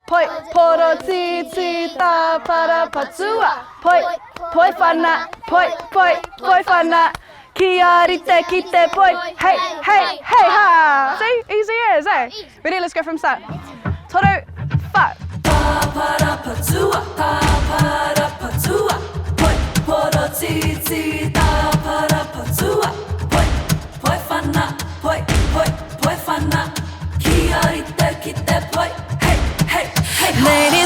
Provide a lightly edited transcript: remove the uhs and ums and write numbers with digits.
poi, poro, ti, ta, para, patua. Poi, fana, poi, fana. Kia, rite, kite, poi, hey, ha. See, easy as, eh? Ready, let's go from start. Toro, fa. Pa, para, patua, pa, para, patua. Poi, poro, ti, ta, para, patua. Poi, fana, poi, fana. Kia, rite, kite, poi, hey, hey. Lady